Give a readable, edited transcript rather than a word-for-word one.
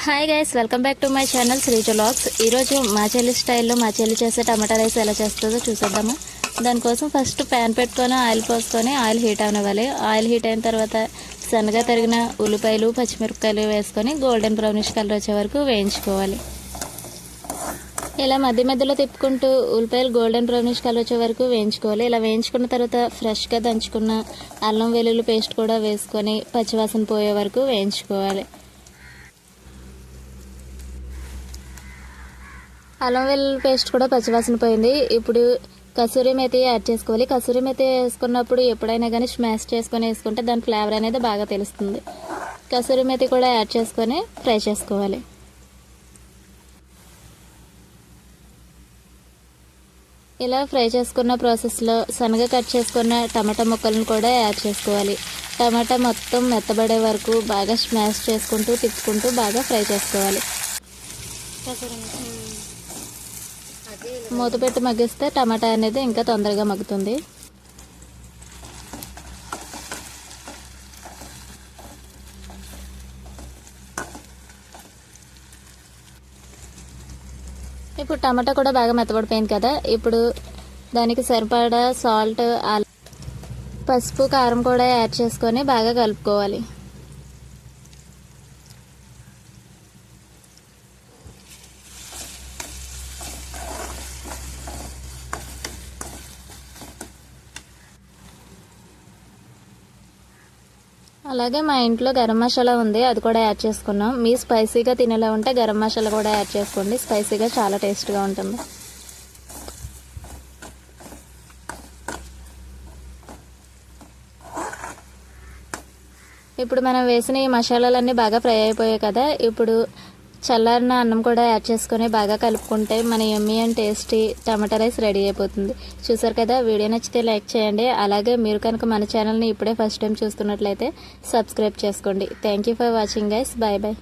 Hi guys, welcome back to my channel Sreeja vlogs. ఈరోజు మా చెల్లి స్టైల్లో మా చెల్లి చేసే టమాటా రైస్ ఎలా చేస్తుందో చూసేద్దాము. దానికోసం ఫస్ట్ ప్యాన్ పెట్టుకొని ఆయిల్ పోసుకొని ఆయిల్ హీట్ అవనివ్వాలి. ఆయిల్ హీట్ అయిన తర్వాత సన్నగా తరిగిన ఉల్లిపాయలు, పచ్చిమిరపకాయలు వేసుకొని గోల్డెన్ బ్రౌనిష్ కలర్ వచ్చే వరకు వేయించుకోవాలి. ఇలా మధ్య మధ్యలో తిప్పుకుంటూ ఉల్లిపాయలు గోల్డెన్ బ్రౌనిష్ కలర్ వచ్చే వరకు వేయించుకోవాలి. ఇలా వేయించుకున్న తర్వాత ఫ్రెష్గా దంచుకున్న అల్లం వెల్లుల్లి పేస్ట్ కూడా వేసుకొని పచ్చివాసన పోయే వరకు వేయించుకోవాలి. అల్లం వెల్లుల్లి పేస్ట్ కూడా పచ్చివాసన పోయింది. ఇప్పుడు కసూరి మేతి యాడ్ చేసుకోవాలి. కసూరి మేతి వేసుకున్నప్పుడు ఎప్పుడైనా కానీ స్మాష్ చేసుకొని వేసుకుంటే దాని ఫ్లేవర్ అనేది బాగా తెలుస్తుంది. కసూరి మేతి కూడా యాడ్ చేసుకొని ఫ్రై చేసుకోవాలి. ఇలా ఫ్రై చేసుకున్న ప్రాసెస్లో సన్నగా కట్ చేసుకున్న టమాటా ముక్కలను కూడా యాడ్ చేసుకోవాలి. టమాటా మొత్తం మెత్తబడే వరకు బాగా స్మాష్ చేసుకుంటూ తిప్పుకుంటూ బాగా ఫ్రై చేసుకోవాలి. మూత పెట్టి మగ్గిస్తే టమాటా అనేది ఇంకా తొందరగా మగ్గుతుంది. ఇప్పుడు టమాటా కూడా బాగా మెత్తబడిపోయింది కదా. ఇప్పుడు దానికి సరిపడా సాల్ట్, పసుపు, కారం కూడా యాడ్ చేసుకొని బాగా కలుపుకోవాలి. అలాగే మా ఇంట్లో గరం మసాలా ఉంది, అది కూడా యాడ్ చేసుకున్నాం. మీ స్పైసీగా తినేలా ఉంటే గరం మసాలా కూడా యాడ్ చేసుకోండి. స్పైసీగా చాలా టేస్ట్గా ఉంటుంది. ఇప్పుడు మనం వేసిన ఈ మసాలాలన్నీ బాగా ఫ్రై అయిపోయాయి కదా. ఇప్పుడు చల్లారిన అన్నం కూడా యాడ్ చేసుకొని బాగా కలుపుకుంటే మన యమ్మీ and tasty tomato rice ready అయిపోతుంది. చూసారు కదా, వీడియో నచ్చితే లైక్ చేయండి. అలాగే మీరు కనుక మన ఛానల్ని ఇప్పుడే ఫస్ట్ టైం చూస్తున్నట్లయితే సబ్స్క్రైబ్ చేసుకోండి. Thank you for watching guys. Bye bye.